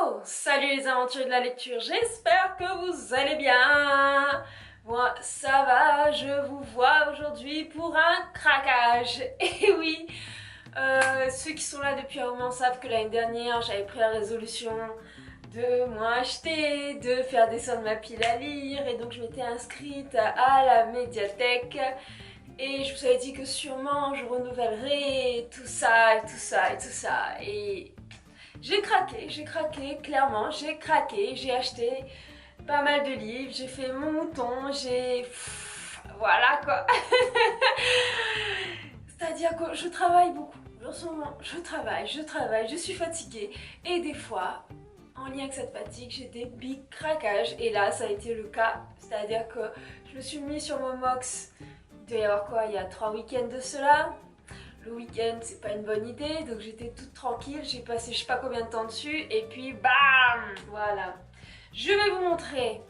Hello! Salut les aventuriers de la lecture, j'espère que vous allez bien. Moi ça va, je vous vois aujourd'hui pour un craquage. Et oui, ceux qui sont là depuis un moment savent que l'année dernière j'avais pris la résolution de moi acheter, de faire descendre ma pile à lire, et donc je m'étais inscrite à la médiathèque. Et je vous avais dit que sûrement je renouvellerai tout ça et tout ça et tout ça. Et j'ai craqué, clairement, j'ai craqué, j'ai acheté pas mal de livres, j'ai fait mon mouton, voilà quoi. C'est-à-dire que je travaille beaucoup. En ce moment, je travaille, je suis fatiguée. Et des fois, en lien avec cette fatigue, j'ai des big craquages. Et là, ça a été le cas. C'est-à-dire que je me suis mis sur mon mox, il doit y avoir quoi, il y a 3 week-ends de cela. Le week-end, c'est pas une bonne idée, donc j'étais toute tranquille, j'ai passé je sais pas combien de temps dessus, et puis bam, voilà. Je vais vous montrer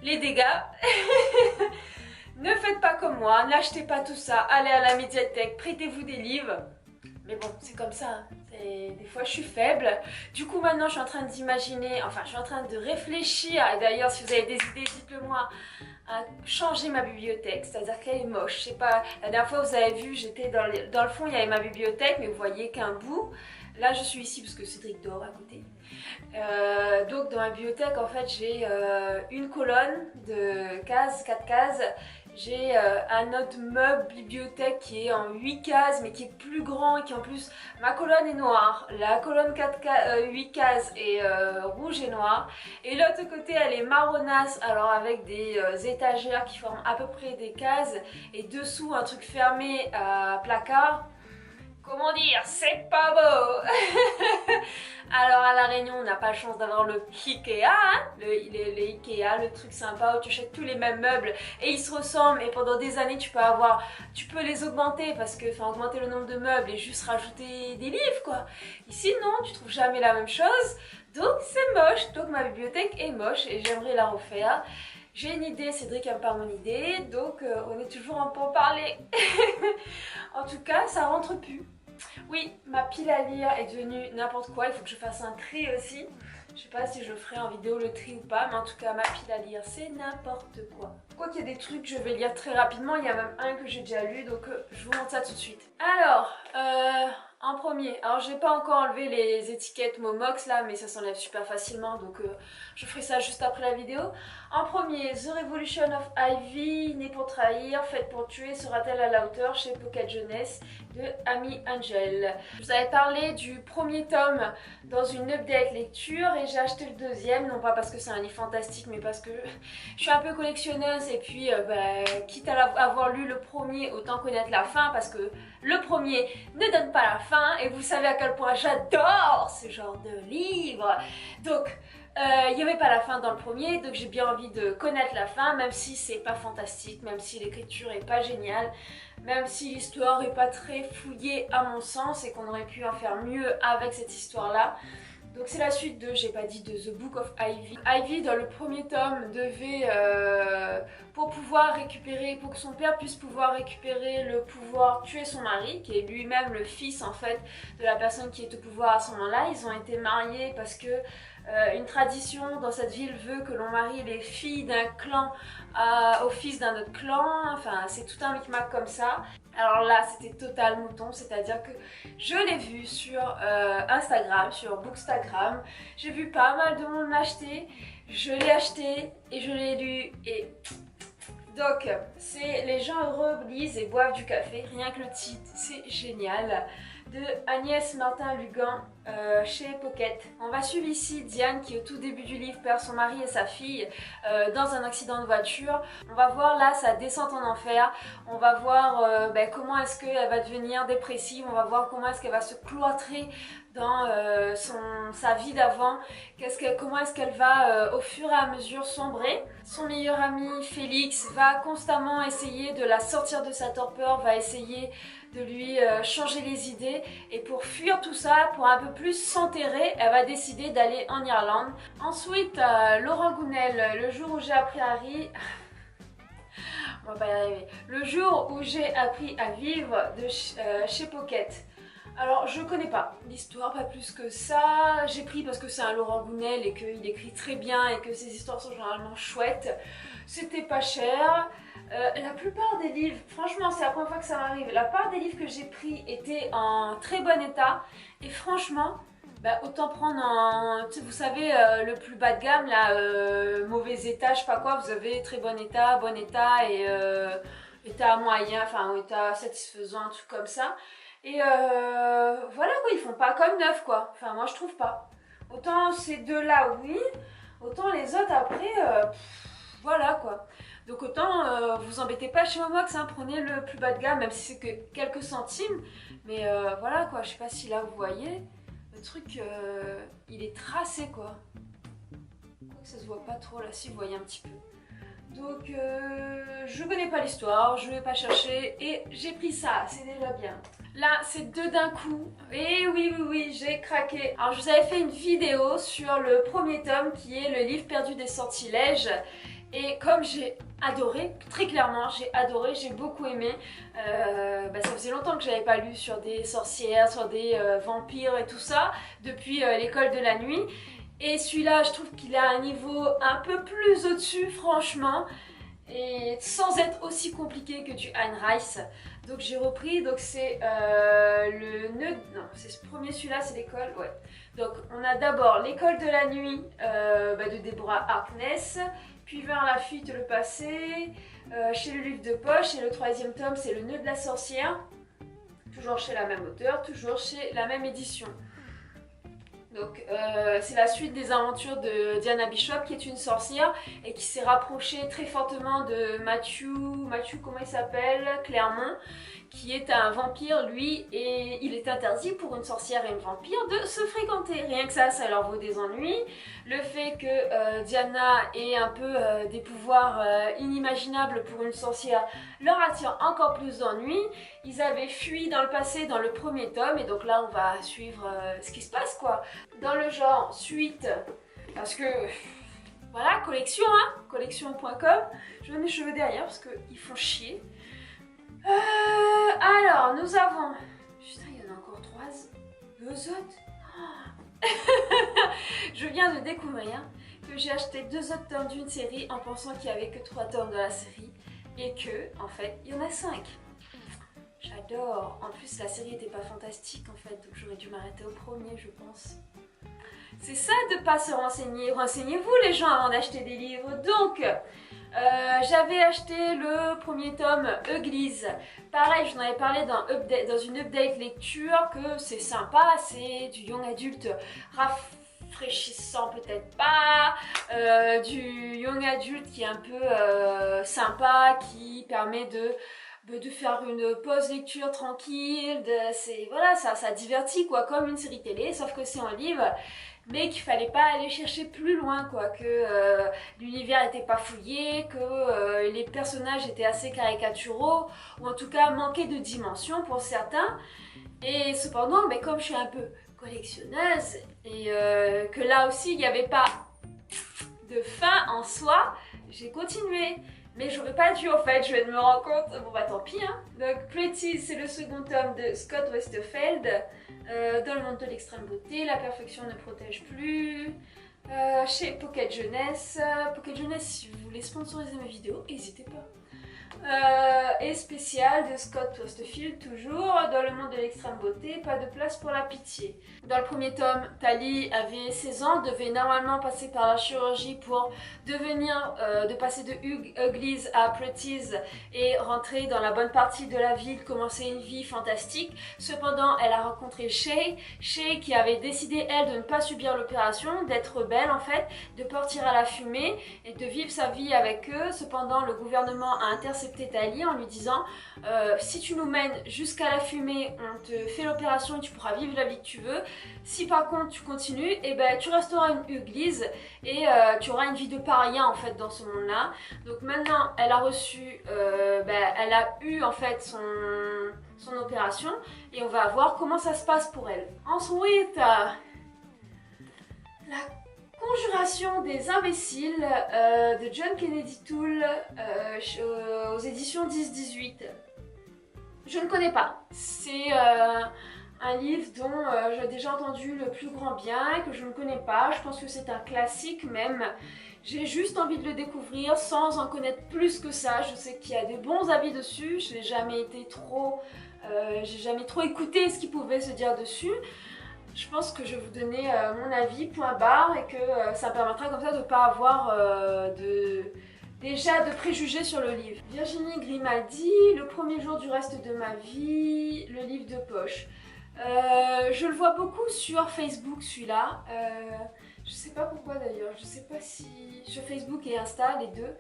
les dégâts. Ne faites pas comme moi, n'achetez pas tout ça, allez à la médiathèque, prêtez-vous des livres. Mais bon, c'est comme ça, hein. Des fois je suis faible. Du coup maintenant je suis en train d'imaginer, enfin je suis en train de réfléchir, et d'ailleurs si vous avez des idées, dites-le moi, à changer ma bibliothèque, c'est-à-dire qu'elle est moche. Je sais pas, la dernière fois vous avez vu, j'étais dans le fond, il y avait ma bibliothèque, mais vous voyez qu'un bout. Là je suis ici parce que Cédric dort à côté. Donc dans ma bibliothèque en fait j'ai une colonne de cases, 4 cases. J'ai un autre meuble bibliothèque qui est en 8 cases mais qui est plus grand et qui en plus, ma colonne est noire, la colonne 8 cases est rouge et noire, et l'autre côté elle est marronasse, alors avec des étagères qui forment à peu près des cases, et dessous un truc fermé à placard. Comment dire, c'est pas beau. Alors à La Réunion, on n'a pas la chance d'avoir le Ikea, hein, le Ikea, le truc sympa où tu achètes tous les mêmes meubles et ils se ressemblent, et pendant des années tu peux les augmenter, parce que, enfin, augmenter le nombre de meubles et juste rajouter des livres quoi. Ici non, tu trouves jamais la même chose, donc c'est moche. Donc ma bibliothèque est moche et j'aimerais la refaire. J'ai une idée, Cédric aime pas mon idée, donc on est toujours en pourparlers. En tout cas, ça rentre plus. Oui, ma pile à lire est devenue n'importe quoi, il faut que je fasse un tri aussi. Je sais pas si je ferai en vidéo le tri ou pas, mais en tout cas ma pile à lire c'est n'importe quoi. Quoi qu'il y ait des trucs, je vais lire très rapidement, il y a même un que j'ai déjà lu, donc je vous montre ça tout de suite. Alors, en premier, alors j'ai pas encore enlevé les étiquettes Momox là, mais ça s'enlève super facilement, donc je ferai ça juste après la vidéo. En premier, The Revolution of Ivy, Née pour trahir, faite pour tuer, sera-t-elle à la hauteur, chez Pocket Jeunesse, de Amy Angel. Je vous avais parlé du premier tome dans une update lecture et j'ai acheté le deuxième, non pas parce que c'est un livre fantastique, mais parce que je suis un peu collectionneuse, et puis quitte à avoir lu le premier, autant connaître la fin, parce que le premier ne donne pas la fin, et vous savez à quel point j'adore ce genre de livre. Donc il n'y avait pas la fin dans le premier, donc j'ai bien envie de connaître la fin, même si c'est pas fantastique, même si l'écriture est pas géniale, même si l'histoire est pas très fouillée à mon sens, et qu'on aurait pu en faire mieux avec cette histoire là. Donc c'est la suite de, j'ai pas dit, de The Book of Ivy. Ivy dans le premier tome devait, pour que son père puisse pouvoir récupérer le pouvoir, tuer son mari, qui est lui-même le fils en fait de la personne qui est au pouvoir à ce moment-là. Ils ont été mariés parce que une tradition dans cette ville veut que l'on marie les filles d'un clan au fils d'un autre clan, enfin c'est tout un micmac comme ça. Alors là c'était total mouton, c'est-à-dire que je l'ai vu sur Instagram, sur Bookstagram, j'ai vu pas mal de monde l'acheter, je l'ai acheté et je l'ai lu, et donc c'est Les gens heureux lisent et boivent du café, rien que le titre c'est génial, de Agnès Martin-Lugan chez Pocket. On va suivre ici Diane qui au tout début du livre perd son mari et sa fille dans un accident de voiture. On va voir là sa descente en enfer, on va voir comment est-ce qu'elle va devenir dépressive, on va voir comment est-ce qu'elle va se cloîtrer dans sa vie d'avant, comment est-ce qu'elle va au fur et à mesure sombrer. Son meilleur ami Félix va constamment essayer de la sortir de sa torpeur, va essayer de lui changer les idées, et pour fuir tout ça, pour un peu plus s'enterrer, elle va décider d'aller en Irlande. Ensuite, Laurent Gounel, Le jour où j'ai appris à rire... On va pas y arriver. Le jour où j'ai appris à vivre de chez Pocket. Alors je connais pas l'histoire, pas plus que ça. J'ai pris parce que c'est un Laurent Gounel et qu'il écrit très bien et que ses histoires sont généralement chouettes. C'était pas cher. La plupart des livres, franchement c'est la première fois que ça m'arrive, la plupart des livres que j'ai pris étaient en très bon état. Et franchement, bah, autant prendre en, vous savez, le plus bas de gamme, là, mauvais état, je sais pas quoi, vous avez très bon état et état moyen, enfin état satisfaisant, un truc comme ça. Et voilà quoi, ils font pas comme neuf quoi, enfin moi je trouve pas. Autant ces deux-là oui, autant les autres après, voilà quoi. Donc autant vous embêtez pas chez Momox, hein, prenez le plus bas de gamme, même si c'est que quelques centimes. Mais voilà quoi, je sais pas si là vous voyez, le truc il est tracé quoi. Quoique ça se voit pas trop là, si vous voyez un petit peu. Donc je connais pas l'histoire, je vais pas chercher et j'ai pris ça, c'est déjà bien. Là c'est deux d'un coup, et oui j'ai craqué. Alors je vous avais fait une vidéo sur le premier tome qui est le livre perdu des sortilèges. Et comme j'ai adoré, très clairement j'ai adoré, j'ai beaucoup aimé. Ça faisait longtemps que j'avais pas lu sur des sorcières, sur des vampires et tout ça, depuis l'école de la nuit. Et celui-là, je trouve qu'il a un niveau un peu plus au-dessus, franchement, et sans être aussi compliqué que du Anne Rice. Donc j'ai repris, donc c'est le nœud, non, c'est ce premier, celui-là, c'est l'école, ouais. Donc on a d'abord l'école de la nuit de Deborah Harkness, puis vers la fuite, le passé, chez le livre de poche, et le troisième tome, c'est le nœud de la sorcière, toujours chez la même auteure, toujours chez la même édition. Donc c'est la suite des aventures de Diana Bishop qui est une sorcière et qui s'est rapprochée très fortement de Matthew comment il s'appelle, Clermont, qui est un vampire lui, et il est interdit pour une sorcière et une vampire de se fréquenter. Rien que ça leur vaut des ennuis. Le fait que Diana ait un peu des pouvoirs inimaginables pour une sorcière leur attire encore plus d'ennuis. Ils avaient fui dans le passé dans le premier tome et donc là on va suivre ce qui se passe quoi. Dans le genre suite, parce que voilà, collection hein, collection.com. Je mets mes cheveux derrière parce qu'ils font chier. Alors nous avons, putain il y en a encore deux autres. Je viens de découvrir que j'ai acheté 2 autres tomes d'une série en pensant qu'il n'y avait que 3 tomes de la série et que en fait il y en a 5. J'adore. En plus la série n'était pas fantastique en fait, donc j'aurais dû m'arrêter au premier je pense. C'est ça de pas se renseigner. Renseignez-vous les gens avant d'acheter des livres. Donc j'avais acheté le premier tome Église. Pareil, je vous en avais parlé dans une update lecture que c'est sympa, c'est du young adulte rafraîchissant peut-être pas, du young adulte qui est un peu sympa, qui permet de faire une pause lecture tranquille, voilà, ça divertit quoi, comme une série télé, sauf que c'est en livre. Mais qu'il fallait pas aller chercher plus loin quoi, que l'univers était pas fouillé, que les personnages étaient assez caricaturaux, ou en tout cas manquaient de dimension pour certains. Et cependant, mais comme je suis un peu collectionneuse, et que là aussi il n'y avait pas de fin en soi, j'ai continué. Mais j'aurais pas dû en fait, je viens de me rendre compte, bon bah tant pis hein. Donc Pretty c'est le second tome de Scott Westerfeld, dans le monde de l'extrême beauté, la perfection ne protège plus, chez Pocket Jeunesse. Pocket Jeunesse si vous voulez sponsoriser mes vidéos, n'hésitez pas. Et spécial de Scott Westerfeld, toujours dans le monde de l'extrême beauté, pas de place pour la pitié. Dans le premier tome, Tali avait 16 ans, devait normalement passer par la chirurgie pour devenir, de passer de Uglies à Pretties et rentrer dans la bonne partie de la ville, commencer une vie fantastique. Cependant, elle a rencontré Shay qui avait décidé elle de ne pas subir l'opération, d'être belle en fait, de partir à la fumée et de vivre sa vie avec eux. Cependant, le gouvernement a intercepté Tali en lui disant si tu nous mènes jusqu'à la fumée, on te fait l'opération et tu pourras vivre la vie que tu veux. Si par contre tu continues, et ben tu resteras une Uglise et tu auras une vie de paria en fait dans ce monde-là. Donc maintenant elle a reçu, elle a eu en fait son opération et on va voir comment ça se passe pour elle. Ensuite, la Conjuration des imbéciles de John Kennedy Toole aux éditions 10-18. Je ne connais pas. C'est Un livre dont j'ai déjà entendu le plus grand bien, que je ne connais pas. Je pense que c'est un classique même. J'ai juste envie de le découvrir sans en connaître plus que ça. Je sais qu'il y a de bons avis dessus. Je n'ai jamais été trop... j'ai jamais trop écouté ce qu'il pouvait se dire dessus. Je pense que je vais vous donner mon avis, point barre, et que ça me permettra comme ça de ne pas avoir déjà de préjugés sur le livre. Virginie Grimaldi, Le premier jour du reste de ma vie, le livre de poche. Je le vois beaucoup sur Facebook celui-là. Je sais pas pourquoi d'ailleurs, je sais pas si... Sur Facebook et Insta, les deux.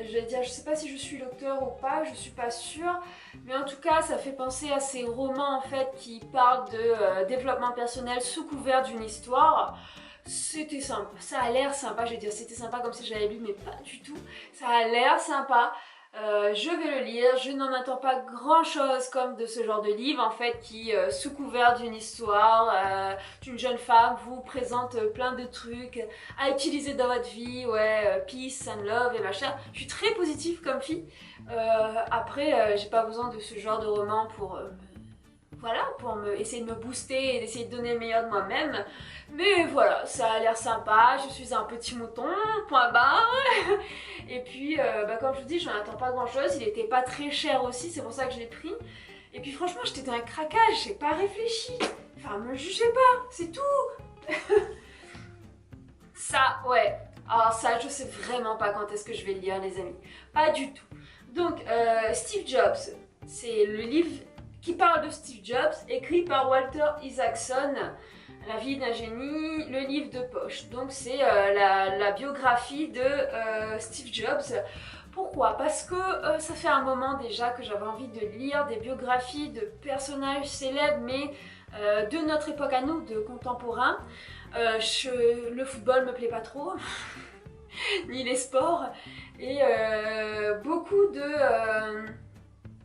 Je vais dire, je sais pas si je suis l'auteur ou pas, je suis pas sûre. Mais en tout cas, ça fait penser à ces romans en fait qui parlent de développement personnel sous couvert d'une histoire. C'était sympa, ça a l'air sympa, je vais dire c'était sympa comme si j'avais lu, mais pas du tout. Ça a l'air sympa. Je vais le lire, je n'en attends pas grand chose comme de ce genre de livre en fait qui sous couvert d'une histoire d'une jeune femme vous présente plein de trucs à utiliser dans votre vie, ouais, peace and love et machin. Je suis très positive comme fille. Après j'ai pas besoin de ce genre de roman pour voilà, pour essayer de me booster et d'essayer de donner le meilleur de moi-même. Mais voilà, ça a l'air sympa, je suis un petit mouton, point barre. Et puis, comme je vous dis, j'en attends pas grand-chose, il était pas très cher aussi, c'est pour ça que je l'ai pris. Et puis franchement, j'étais dans un craquage, j'ai pas réfléchi. Enfin, me jugez pas, c'est tout. Ça, ouais. Alors ça, je sais vraiment pas quand est-ce que je vais le lire, les amis. Pas du tout. Donc, Steve Jobs, c'est le livre qui parle de Steve Jobs, écrit par Walter Isaacson, La vie d'un génie, le livre de poche. Donc c'est la biographie de Steve Jobs. Pourquoi? Parce que ça fait un moment déjà que j'avais envie de lire des biographies de personnages célèbres, mais de notre époque à nous, de contemporains. Le football me plaît pas trop, ni les sports, et beaucoup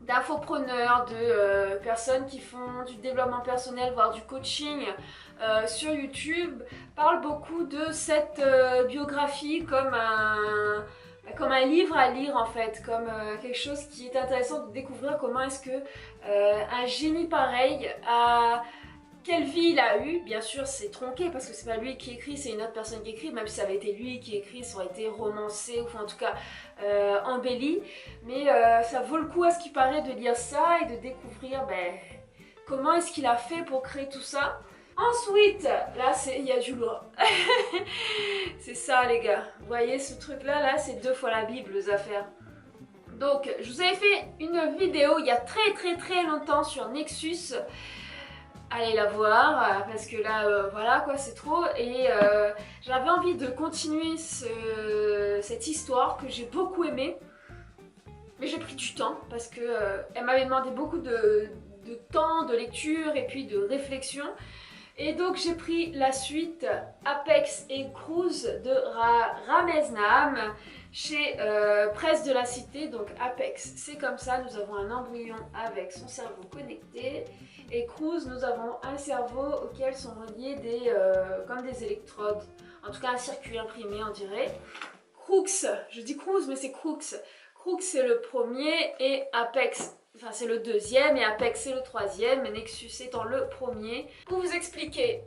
d'infopreneurs, de personnes qui font du développement personnel, voire du coaching sur YouTube, parlent beaucoup de cette biographie comme un livre à lire en fait, comme quelque chose qui est intéressant de découvrir comment est-ce que un génie pareil a... Quelle vie il a eu, bien sûr c'est tronqué parce que c'est pas lui qui écrit, c'est une autre personne qui écrit, même si ça avait été lui qui écrit, ça aurait été romancé ou en tout cas embelli. Mais ça vaut le coup à ce qui paraît de lire ça et de découvrir comment est-ce qu'il a fait pour créer tout ça. Ensuite, là il y a du lourd. C'est ça les gars, vous voyez ce truc là c'est 2 fois la Bible les affaires. Donc je vous avais fait une vidéo il y a très longtemps sur Nexus. Allez la voir parce que là voilà quoi, c'est trop. Et j'avais envie de continuer cette histoire que j'ai beaucoup aimée, mais j'ai pris du temps parce que elle m'avait demandé beaucoup de temps de lecture et puis de réflexion. Et donc j'ai pris la suite Apex et Cruz de Ramesnam chez Presse de la Cité. Donc Apex, c'est comme ça, nous avons un embryon avec son cerveau connecté. Et Cruz, nous avons un cerveau auquel sont reliés comme des électrodes. En tout cas un circuit imprimé on dirait. Crux, je dis Cruz mais c'est Crux. Crux c'est le premier et Apex, enfin c'est le deuxième et Apex c'est le troisième, Nexus étant le premier. Pour vous expliquer,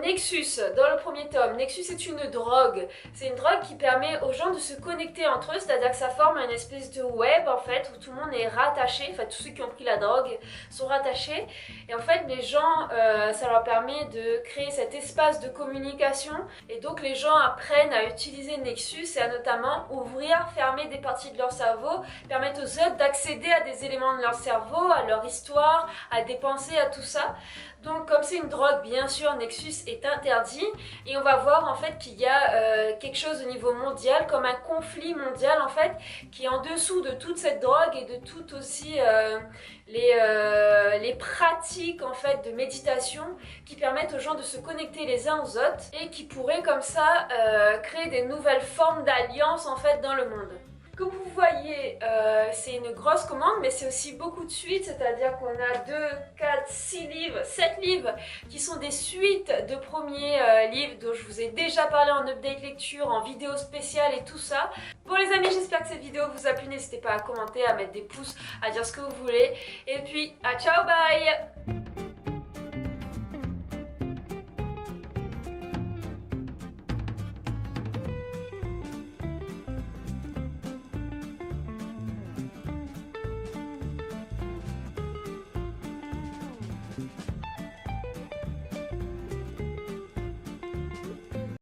Nexus, dans le premier tome, Nexus est une drogue. C'est une drogue qui permet aux gens de se connecter entre eux, c'est-à-dire que ça forme une espèce de web en fait, où tout le monde est rattaché, enfin tous ceux qui ont pris la drogue sont rattachés. Et en fait les gens, ça leur permet de créer cet espace de communication. Et donc les gens apprennent à utiliser Nexus et à notamment ouvrir, fermer des parties de leur cerveau, permettre aux autres d'accéder à des éléments de leur cerveau, à leur histoire, à des pensées, à tout ça. Donc comme c'est une drogue, bien sûr, Nexus est interdit et on va voir en fait qu'il y a quelque chose au niveau mondial, comme un conflit mondial en fait, qui est en dessous de toute cette drogue et de toutes aussi les pratiques en fait de méditation qui permettent aux gens de se connecter les uns aux autres et qui pourraient comme ça créer des nouvelles formes d'alliances en fait dans le monde. Comme vous voyez, c'est une grosse commande, mais c'est aussi beaucoup de suites, c'est-à-dire qu'on a 2, 4, 6 livres, 7 livres qui sont des suites de premiers livres dont je vous ai déjà parlé en update lecture, en vidéo spéciale et tout ça. Bon les amis, j'espère que cette vidéo vous a plu, n'hésitez pas à commenter, à mettre des pouces, à dire ce que vous voulez. Et puis, à ciao, bye!